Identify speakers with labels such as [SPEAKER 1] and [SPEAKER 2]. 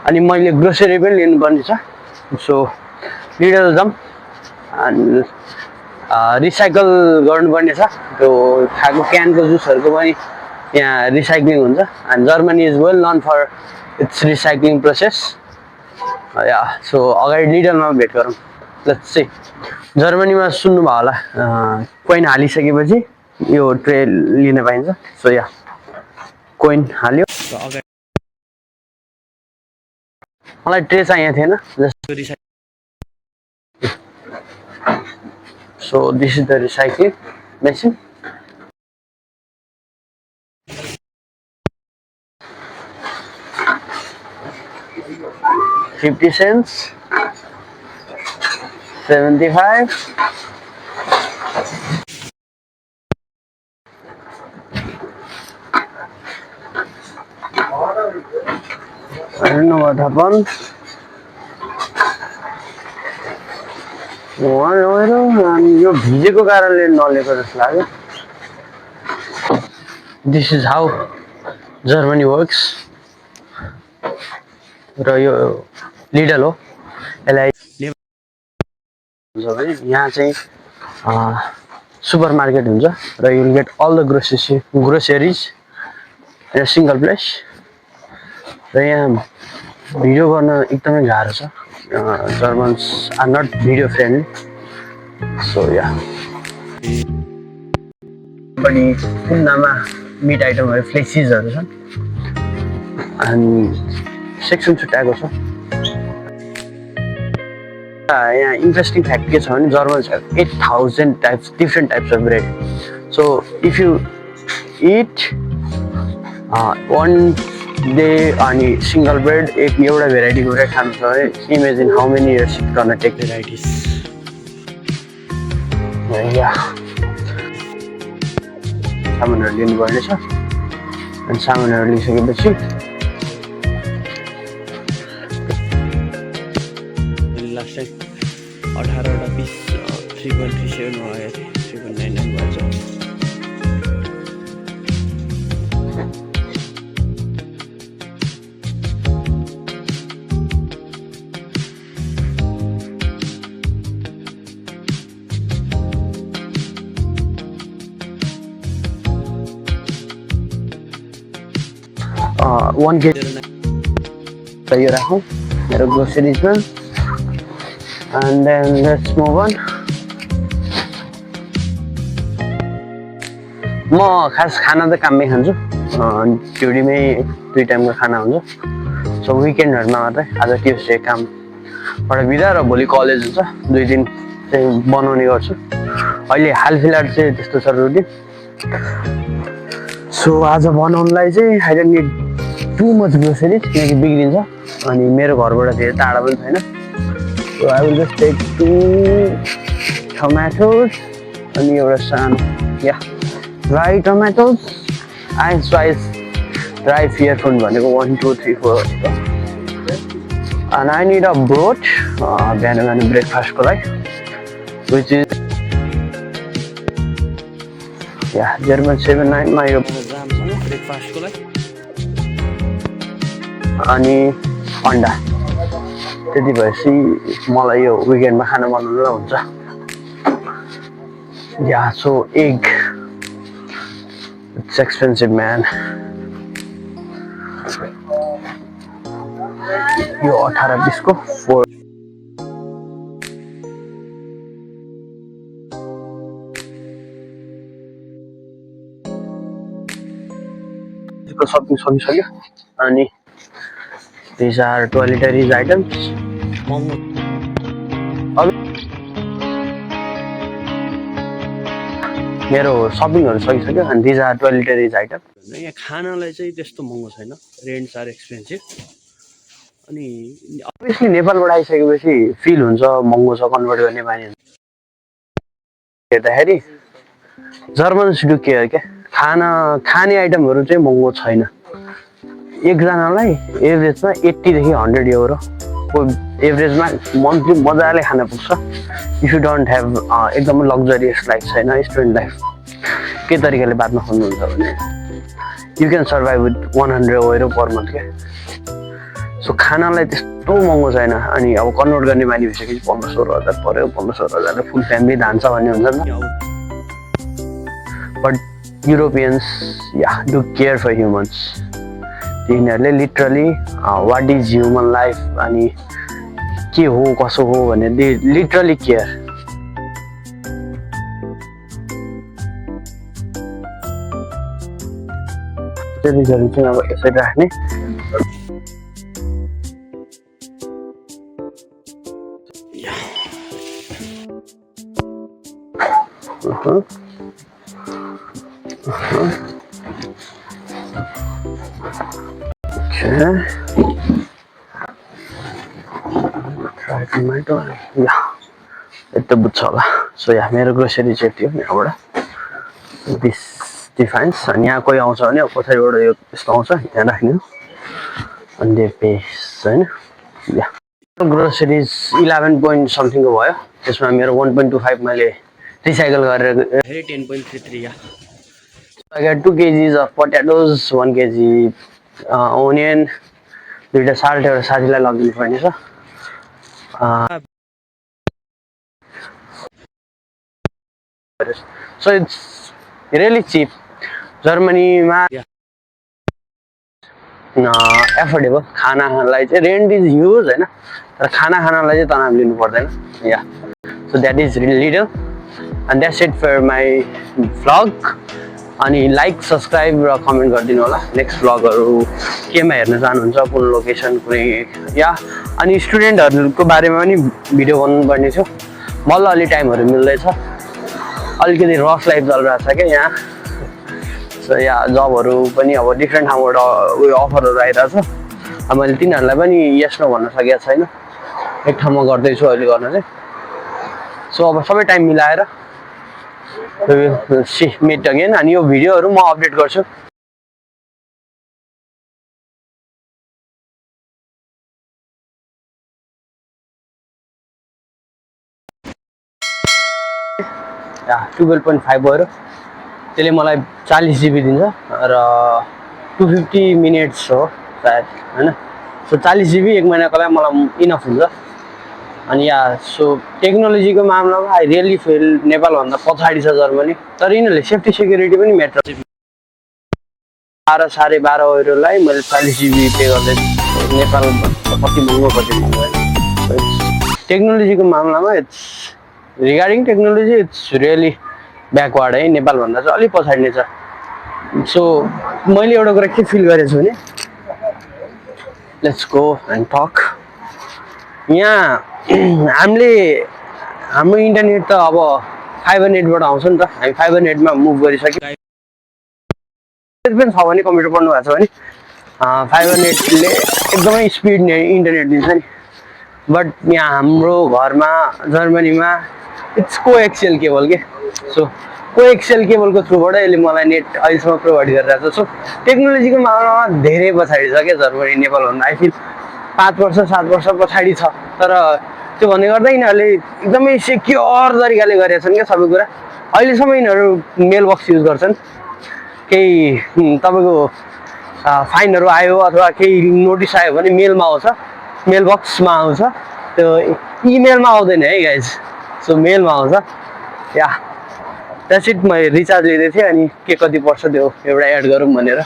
[SPEAKER 1] अनि मैले ग्रोसरी पनि लिनुपर्ने छ सो लिडल जाम अनि रिसाइकल गर्नुपर्ने छ त्यो खाएको क्यानको जुसहरूको पनि यहाँ रिसाइक्लिङ हुन्छ and Germany is well known for its recycling process. Yeah, so अगाडि लिडलमा भेट गरौँ. Let's see. जर्मनीमा सुन्नुभयो होला कोइन हालिसकेपछि यो ट्रे लिन पाइन्छ. So yeah, कोइन हाल्यो. मलाई ट्रे चाहिएको थिएन जस्तो recycle. So this is the recycling machine. $0.50, 75. I don't know what happened. यो भिजेको कारणले नलेको जस्तो लाग्यो. This is how Germany works. र यो लिडल हो. यसलाई यहाँ चाहिँ सुपर मार्केट हुन्छ र you will get all the groceries in a single place. र यहाँ भिडियो गर्न एकदमै गाह्रो छ. Germans are not video friendly. So yeah. पनि कुन्दामा मिट आइटमहरु फ्लेक्सिजहरु छन् अनि सेक्सन छुट्याएको छ. यहाँ इन्ट्रेस्टिङ फ्याक्ट के छ भने Germans have 8,000 different types of bread. So if you eat one day अनि सिंगल ब्रेड एउटा भेराइटीको ब्रेड खानु छ भने imagine how many years it gonna take varieties. या सामानहरु लिनुपर्ने छ अनि सामानहरु लिइसकेपछि लास्ट टाइम 18वटा पिस 3.37 भयो 3.99 भएछ. one kg यो राखौँ मेरो ग्रोसरिजमा. and then let's move on. म खास खाना त काममै खान्छु. ड्युटीमै 2 टाइमको खाना हुन्छ. सो विकेन्डहरुमा मात्रै आज ट्युसडे कामबाट बिदा र भोलि कलेज हुन्छ 2 दिन चाहिँ बनाउने गर्छु. अहिले हालफिलहाल चाहिँ त्यस्तो छ रुटिन. सो आज बनाउनलाई चाहिँ I don't need too much groceries किनकि बिग्रिन्छ अनि मेरो घरबाट धेरै टाढा पनि छैन. So I will just take 2 tomatoes and एउटा सानो dry tomatoes and slice dry earphone भनेको 1 2 3 4 and I need a broth बिहान breakfast को लागि which is German 79 मा यो जामसँग ब्रेकफास्ट को लागि अनि अन्डा. त्यति भएपछि मलाई यो विकेन्डमा खाना बनाउन हुन्छ. So egg, it's expensive man. यो 18 पिसको 4 को सपिङ सकिसक्यो अनि these are toiletries items. मेरो सपिङहरु सकिसक्यो अनि these are toiletries items. यहाँ खानालाई चाहिँ त्यस्तो महँगो छैन. रेन्ट्स आर एक्सपेन्सिभ. अनि अभियसली नेपालबाट आइसकेपछि फिल हुन्छ महँगो छ कन्भर्ट गर्ने बानी हुन्छ. हेर्दाखेरि जर्मन्स डु केयर के खाने आइटमहरु चाहिँ महँगो छैन. एकजनालाई एभरेजमा 80 देखि 100 युरो को एभरेजमा मन्थली मजाले खान पुग्छ. इफ यु डोन्ट ह्याभ एकदम लग्जरियस लाइफ छैन स्टुडेन्ट लाइफ के तरिकाले बाँच्न खोज्नुहुन्छ भने you can survive with 100 euro per month के. सो खानालाई त्यस्तो महँगो छैन अनि अब कन्भर्ट गर्ने बानी भइसकेपछि 15-16 हजार पर्यो 15-16 हजार फुल फ्यामिली धान्छ भन्ने हुन्छ नि but Europeans do care for humans तिनीहरूले literally what is human life अनि के हो कसो हो भने दे लिटरली केयर त्यसरी चाहिँ अब यसरी राख्ने try tomato यता बुझ्छ होला सो यहाँ मेरो ग्रोसरी चाहिँ थियो यहाँबाट दिस डिफाइन्स अनि यहाँ कोही आउँछ भने पछाडिबाट यो यस्तो आउँछ यहाँ राख्ने अनि त्यो पेस्ट होइन ग्रोसरिज 11 पोइन्ट समथिङको भयो त्यसमा मेरो 1.25 मैले रिसाइकल गरेर फेरि 10.33 I got 2 kgs of potatoes 1 kg onion दुईटा साल्ट एउटा साथीलाई लगिदिनु पर्ने छ so it's really cheap जर्मनीमा एफोर्डेबल खानालाई चाहिँ रेन्ट इज ह्युज होइन तर खानालाई चाहिँ तनाव लिनु पर्दैन या so that is little and that's it for my vlog अनि लाइक सब्सक्राइब र कमेन्ट गरिदिनु होला नेक्स्ट भ्लगहरू केमा हेर्न चाहनुहुन्छ कुन लोकेसन कुनै या अनि स्टुडेन्टहरूको बारेमा पनि भिडियो बनाउनुपर्ने थियो बल्ल अलि टाइमहरू मिल्दैछ अलिकति रफ लाइफ चलिरहेको छ क्या यहाँ सो यहाँ जबहरू पनि अब डिफ्रेन्ट ठाउँबाट उयो अफरहरू आइरहेको छ मैले तिनीहरूलाई पनि यस नो भन्न सकेको छैन एक ठाउँमा गर्दैछु अहिले गर्न चाहिँ सो अब सबै टाइम मिलाएर मिट अगेन अनि यो भिडियोहरू म अपडेट गर्छु या 12.5 भयो त्यसले मलाई 40 GB दिन्छ र 250 मिनट्स हो सायद हैन सो 40 GB एक महिनाको लागि मलाई इनफ हुन्छ अनि या सो टेक्नोलोजीको मामलामा आई रियली फिल नेपाल भन्दा पछाडी छ जर्मनी तर यिनीहरूले सेफ्टी सेक्युरिटी पनि म्याटर 12.5 €लाई मैले 40 GB पे गर्दैछु नेपाल कति महँगो टेक्नोलोजीको मामलामा it's regarding technology it's really backward है नेपाल भन्दा चाहिँ अलिक पछाडि नै छ सो मैले एउटा कुरा के फिल गरेछु भने लेट्स गो एन्ड टक यहाँ हामीले हाम्रो इन्टरनेट त अब फाइबर नेटबाट आउँछ नि त हामी फाइबर नेटमा मुभ गरिसक्यौँ पनि छ भने कम्प्युटर पढ्नु भएको छ भने फाइबर नेटले एकदमै स्पिड इन्टरनेट दिन्छ नि बट यहाँ हाम्रो घरमा जर्मनीमा इट्स कोएक्सियल केबल के सो कोएक्सियल केबलको थ्रुबाट यसले मलाई नेट अहिलेसम्म प्रोभाइड गरिरहेको छ सो टेक्नोलोजीको मामलामा धेरै पछाडि छ क्या जर्मनी नेपालभन्दा आई फिल 5 वर्ष 7 वर्ष पछाडि छ तर त्यो भन्ने गर्दा यिनीहरूले एकदमै सेक्योर तरिकाले गरेका छन् क्या सबै कुरा अहिलेसम्म यिनीहरू मेल बक्स युज गर्छन् केही तपाईँको फाइनहरू आयो अथवा केही नोटिस आयो भने मेलमा आउँछ मेल बक्समा आउँछ त्यो इमेलमा आउँदैन है गाइज सो मेलमा आउँछ या द्याट्स इट मैले रिचार्ज लिँदै थिएँ अनि के कति पर्छ त्यो एउटा एड गरौँ भनेर